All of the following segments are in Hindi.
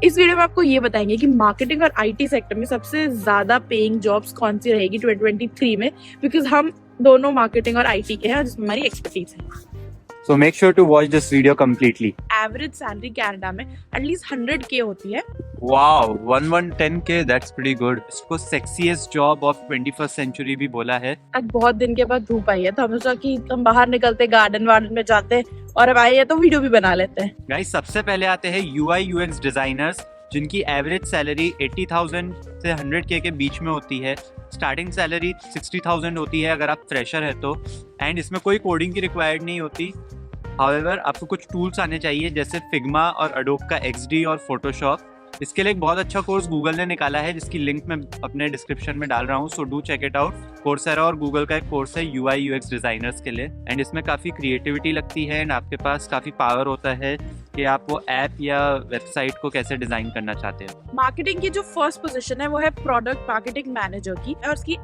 इस वीडियो में आपको ये बताएंगे कि मार्केटिंग और आईटी सेक्टर में सबसे ज्यादा पेइंग जॉब्स कौन सी रहेगी 2023 में, बिकॉज हम दोनों मार्केटिंग और आईटी के हैं और जिसमें हमारी एक्सपर्टीज है। So make sure to watch this video completely. Average salary Canada में एटलीस्ट 100K होती है। Wow, 1110K, that's pretty good. इसको sexiest job of 21st century भी बोला है। आज बहुत दिन के बाद धूप आई है तो हम सोचा कि हम बाहर निकलते, गार्डन वार्डन में जाते और अब आए हैं तो वीडियो भी बना लेते हैं। गाइस, सबसे पहले आते हैं UI UX डिजाइनर्स, जिनकी एवरेज सैलरी 80,000 से 100K के बीच में होती है। स्टार्टिंग सैलरी 60,000 होती है अगर आप फ्रेशर है तो, एंड इसमें कोई कोडिंग की रिक्वायर्ड नहीं होती। हाउएवर आपको कुछ टूल्स आने चाहिए जैसे फिग्मा और अडोब का XD और फोटोशॉप। इसके लिए एक बहुत अच्छा कोर्स गूगल ने निकाला है जिसकी लिंक मैं अपने डिस्क्रिप्शन में डाल रहा हूँ, so do check it out. Coursera और गूगल का एक कोर्स है UI UX डिजाइनर्स के लिए, एंड इसमें काफ़ी क्रिएटिविटी लगती है एंड आपके पास काफ़ी पावर होता है कि आप वो ऐप या वेबसाइट को कैसे डिजाइन करना चाहते हो। मार्केटिंग की जो फर्स्ट पोजीशन है वो है प्रोडक्ट मार्केटिंग मैनेजर की, और उसकी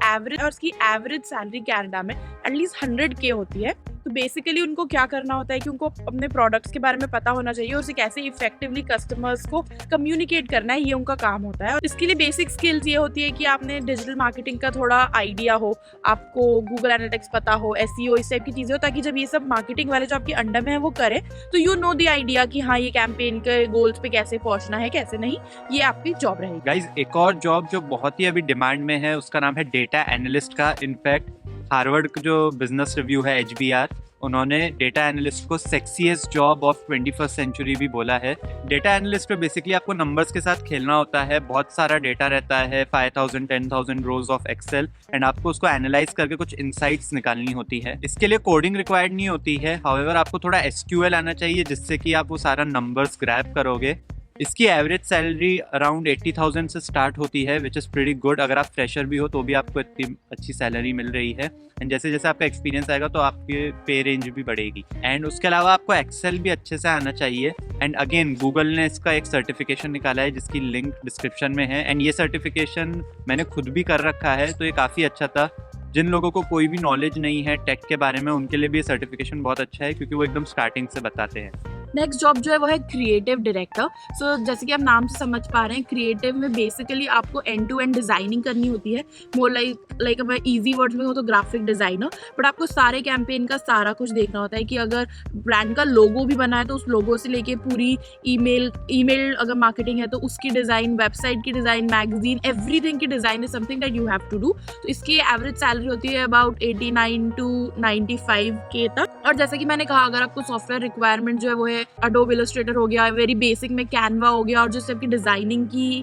एवरेज सैलरी कनाडा में एटलीस्ट 100K होती है। तो बेसिकली उनको क्या करना होता है कि उनको अपने प्रोडक्ट्स के बारे में पता होना चाहिए और उसे कैसे इफेक्टिवली कस्टमर्स को कम्युनिकेट करना है, ये उनका काम होता है। और इसके लिए बेसिक स्किल्स ये होती है कि आपने डिजिटल मार्केटिंग का थोड़ा आइडिया हो, आपको गूगल एनालिटिक्स पता हो, SEO, इस टाइप की चीजें हो, ताकि जब ये सब मार्केटिंग वाले जो आपके अंडर में है वो करें तो यू नो द आइडिया कि हाँ ये कैंपेन के गोल्स पे कैसे पहुंचना है, कैसे नहीं, ये आपकी जॉब रहेगी। गाइज, एक और जॉब जो बहुत ही अभी डिमांड में है उसका नाम है डेटा एनालिस्ट का। इनफैक्ट हार्वर्ड का जो बिजनेस रिव्यू है HBR, उन्होंने डेटा एनालिस्ट को sexiest job of 21st century भी बोला है। डेटा एनालिस्ट पे बेसिकली आपको नंबर्स के साथ खेलना होता है। बहुत सारा डेटा रहता है, 5,000 10,000 रोज ऑफ एक्सेल, एंड आपको उसको एनालाइज करके कुछ इनसाइट्स निकालनी होती है। इसके लिए कोडिंग रिक्वायर्ड नहीं होती है, हाउएवर आपको थोड़ा SQL आना चाहिए जिससे कि आप वो सारा नंबर्स ग्रैब करोगे। इसकी एवरेज सैलरी अराउंड 80,000 से स्टार्ट होती है, विच इज़ प्रीटी गुड। अगर आप फ्रेशर भी हो तो भी आपको इतनी अच्छी सैलरी मिल रही है, एंड जैसे जैसे आपका एक्सपीरियंस आएगा तो आपके पे रेंज भी बढ़ेगी। एंड उसके अलावा आपको एक्सेल भी अच्छे से आना चाहिए। एंड अगेन गूगल ने इसका एक सर्टिफिकेशन निकाला है जिसकी लिंक डिस्क्रिप्शन में है, एंड ये सर्टिफिकेशन मैंने खुद भी कर रखा है तो ये काफ़ी अच्छा था। जिन लोगों को कोई भी नॉलेज नहीं है टेक के बारे में उनके लिए भी ये सर्टिफिकेशन बहुत अच्छा है क्योंकि वो एकदम स्टार्टिंग से बताते हैं। नेक्स्ट जॉब जो है वो है क्रिएटिव डायरेक्टर। सो जैसे कि आप नाम से समझ पा रहे हैं, क्रिएटिव में बेसिकली आपको एंड टू एंड डिजाइनिंग करनी होती है। मोर लाइक अगर इजी वर्ड्स में हो तो ग्राफिक डिजाइनर, बट आपको सारे कैंपेन का सारा कुछ देखना होता है कि अगर ब्रांड का लोगो भी बना है तो उस लोगो से लेके पूरी ईमेल अगर मार्केटिंग है तो उसकी डिजाइन, वेबसाइट की डिजाइन, मैगजीन, एवरीथिंग की design is something that you have to do. तो इसकी एवरेज सैलरी होती है अबाउट 89 to 95K तक। और जैसे कि मैंने कहा, अगर आपको सॉफ्टवेयर रिक्वायरमेंट जो है वो है अडोब इलस्ट्रेटर हो गया, वेरी बेसिक में कैनवा हो गया, और जो सबकी डिजाइनिंग की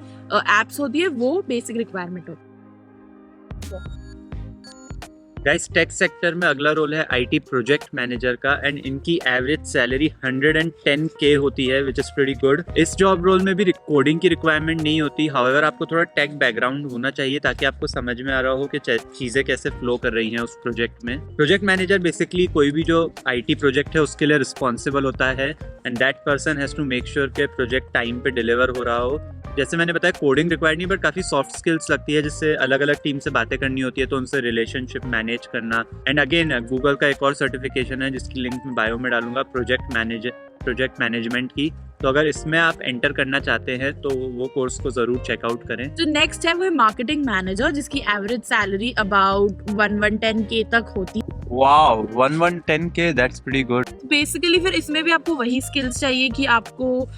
एप्स होती है वो बेसिक रिक्वायरमेंट होती है। गाइस, टेक सेक्टर में अगला रोल है IT प्रोजेक्ट मैनेजर का, एंड इनकी एवरेज सैलरी 110K होती है, विच इज प्रीटी गुड। इस जॉब रोल में भी कोडिंग की रिक्वायरमेंट नहीं होती, हाउएवर आपको थोड़ा टेक बैकग्राउंड होना चाहिए ताकि आपको समझ में आ रहा हो कि चीजें कैसे फ्लो कर रही हैं उस प्रोजेक्ट में। प्रोजेक्ट मैनेजर बेसिकली कोई भी जो IT प्रोजेक्ट है उसके लिए रिस्पॉन्सिबल होता है, and that person has to make sure कि प्रोजेक्ट टाइम पे डिलीवर हो रहा हो। जैसे मैंने बताया, कोडिंग रिक्वायर्ड नहीं, बट काफ़ी सॉफ्ट स्किल्स लगती है जिससे अलग अलग टीम से बातें करनी होती है, तो उनसे रिलेशनशिप मैनेज करना। एंड अगेन गूगल का एक और सर्टिफिकेशन है जिसकी लिंक मैं बायो में डालूंगा, प्रोजेक्ट मैनेजमेंट की। तो अगर इसमें आप एंटर करना चाहते हैं तो वो कोर्स को जरूर चेकआउट करें। जो नेक्स्ट है वो है मार्केटिंग मैनेजर, जिसकी एवरेज सैलरी अबाउट 1110K तक होती है। Wow, 1110K, that's pretty good. Basically फिर इसमें भी आपको वही स्किल्स चाहिए कि आपको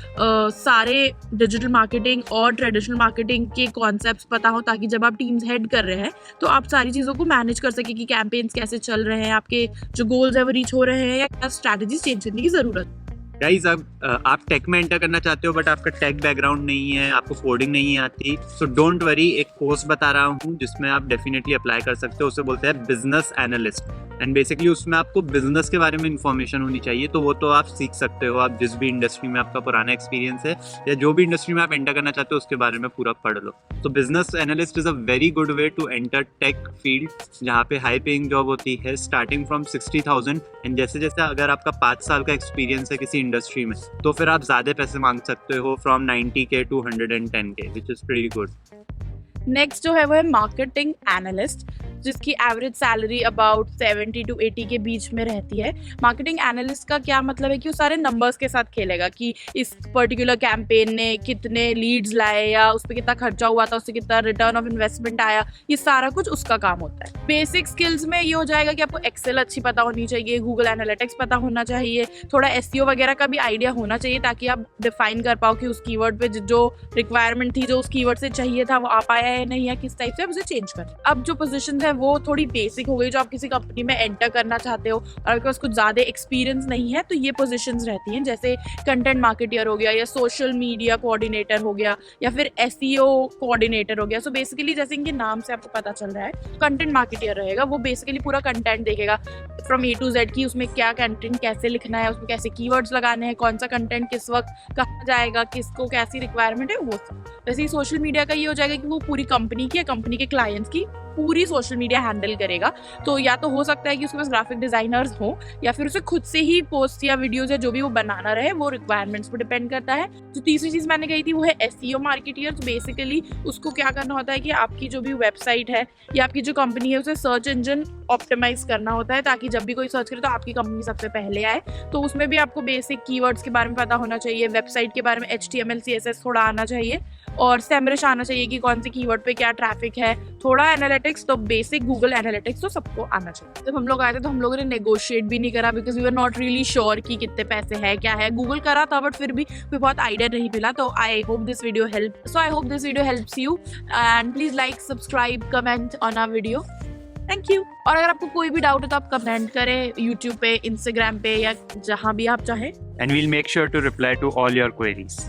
सारे डिजिटल मार्केटिंग और ट्रेडिशनल मार्केटिंग के कॉन्सेप्ट्स पता हो, ताकि जब आप टीम्स हेड कर रहे हैं तो आप सारी चीज़ों को मैनेज कर सके कि कैंपेन्स कैसे चल रहे हैं, आपके जो गोल्स है वो रीच हो रहे हैं, या क्या स्ट्रैटेजीज चेंज करने की ज़रूरत है। गाइज, अब आप टेक में एंटर करना चाहते हो बट आपका टेक बैकग्राउंड नहीं है, आपको कोडिंग नहीं आती, सो डोंट वरी, एक कोर्स बता रहा हूँ जिसमें आप डेफिनेटली अप्लाई कर सकते हो। उसे बोलते हैं बिजनेस एनालिस्ट, एंड बेसिकली उसमें आपको बिजनेस के बारे में इंफॉर्मेशन होनी चाहिए, तो वो तो आप सीख सकते हो। आप जिस भी इंडस्ट्री में आपका पुराना एक्सपीरियंस है या जो भी इंडस्ट्री में आप एंटर करना चाहते हो उसके बारे में पूरा पढ़ लो। तो business analyst is a very good way to enter tech field, जहाँ पे हाई पेइंग जॉब होती है स्टार्टिंग फ्रॉम 60,000, एंड जैसे जैसे अगर आपका 5 साल का एक्सपीरियंस है किसी इंडस्ट्री में तो फिर आप ज़्यादा पैसे मांग सकते हो, from 90K to 110K, which is pretty good. Next जो है वो है मार्केटिंग एनालिस्ट। जिसकी एवरेज सैलरी अबाउट 70 to 80 के बीच में रहती है। मार्केटिंग एनालिस्ट का क्या मतलब है कि वो सारे नंबर्स के साथ खेलेगा कि इस पर्टिकुलर कैंपेन ने कितने लीड्स लाए या उस पर कितना खर्चा हुआ था, उससे कितना रिटर्न ऑफ इन्वेस्टमेंट आया, ये सारा कुछ उसका काम होता है। बेसिक स्किल्स में ये हो जाएगा कि आपको एक्सेल अच्छी पता होनी चाहिए, गूगल एनालिटिक्स पता होना चाहिए, थोड़ा एसईओ वगैरह का भी आइडिया होना चाहिए ताकि आप डिफाइन कर पाओ कि उस कीवर्ड पे जो रिक्वायरमेंट थी, जो उस कीवर्ड से चाहिए था, वो आ पाया है नहीं, या किस टाइप से आप उसे चेंज करें। अब जो पोजीशन है वो थोड़ी बेसिक हो गई, जो आप किसी कंपनी में एंटर करना चाहते हो और आपके पास कुछ ज़्यादा एक्सपीरियंस नहीं है, तो ये पोजीशंस रहती हैं, जैसे कंटेंट मार्केटियर हो गया या सोशल मीडिया कोऑर्डिनेटर हो गया या फिर एसईओ कोऑर्डिनेटर हो गया। सो बेसिकली जैसे इनके नाम से आपको पता चल रहा है, कंटेंट मार्केटियर रहेगा, वो बेसिकली पूरा कंटेंट देखेगा फ्रॉम A to Z की उसमें क्या कंटेंट कैसे लिखना है, उसमें कैसे कीवर्ड्स लगाने हैं, कौन सा कंटेंट किस वक्त कहाँ जाएगा, किसको कैसी रिक्वायरमेंट है, वो सब। वैसे ही सोशल मीडिया का ये हो जाएगा कि वो पूरी कंपनी की या कंपनी के क्लाइंट्स की पूरी सोशल मीडिया हैंडल करेगा। तो या तो हो सकता है कि उसके पास ग्राफिक डिजाइनर्स हो या फिर उसे खुद से ही पोस्ट या वीडियोस या जो भी वो बनाना रहे, वो रिक्वायरमेंट्स पर डिपेंड करता है। जो तीसरी चीज मैंने कही थी वो है एसईओ मार्केटियर। तो बेसिकली उसको क्या करना होता है कि आपकी जो भी वेबसाइट है या आपकी जो कंपनी है उसे सर्च इंजन ऑप्टिमाइज करना होता है ताकि जब भी कोई सर्च करे तो आपकी कंपनी सबसे पहले आए। तो उसमें भी आपको बेसिक कीवर्ड्स के बारे में पता होना चाहिए, वेबसाइट के बारे में HTML CSS थोड़ा आना चाहिए और सेमरिश आना चाहिए कि कौन से कीवर्ड पे क्या ट्रैफिक है, थोड़ा एनालिटिक्स, तो बेसिक गूगल एनालिटिक्स तो सबको आना चाहिए। जब हम लोग आए थे तो हम लोगों ने नेगोशिएट भी नहीं करा because we were not really sure कि कितने पैसे है क्या है। गूगल करा था बट फिर भी कोई बहुत आइडिया नहीं मिला। तो I hope this video helps you and please like, subscribe, comment on our video. Thank you. और अगर आपको कोई भी डाउट है तो आप कमेंट करें यूट्यूब पे, इंस्टाग्राम पे या जहाँ भी आप चाहें। And we'll make sure to reply to all your queries.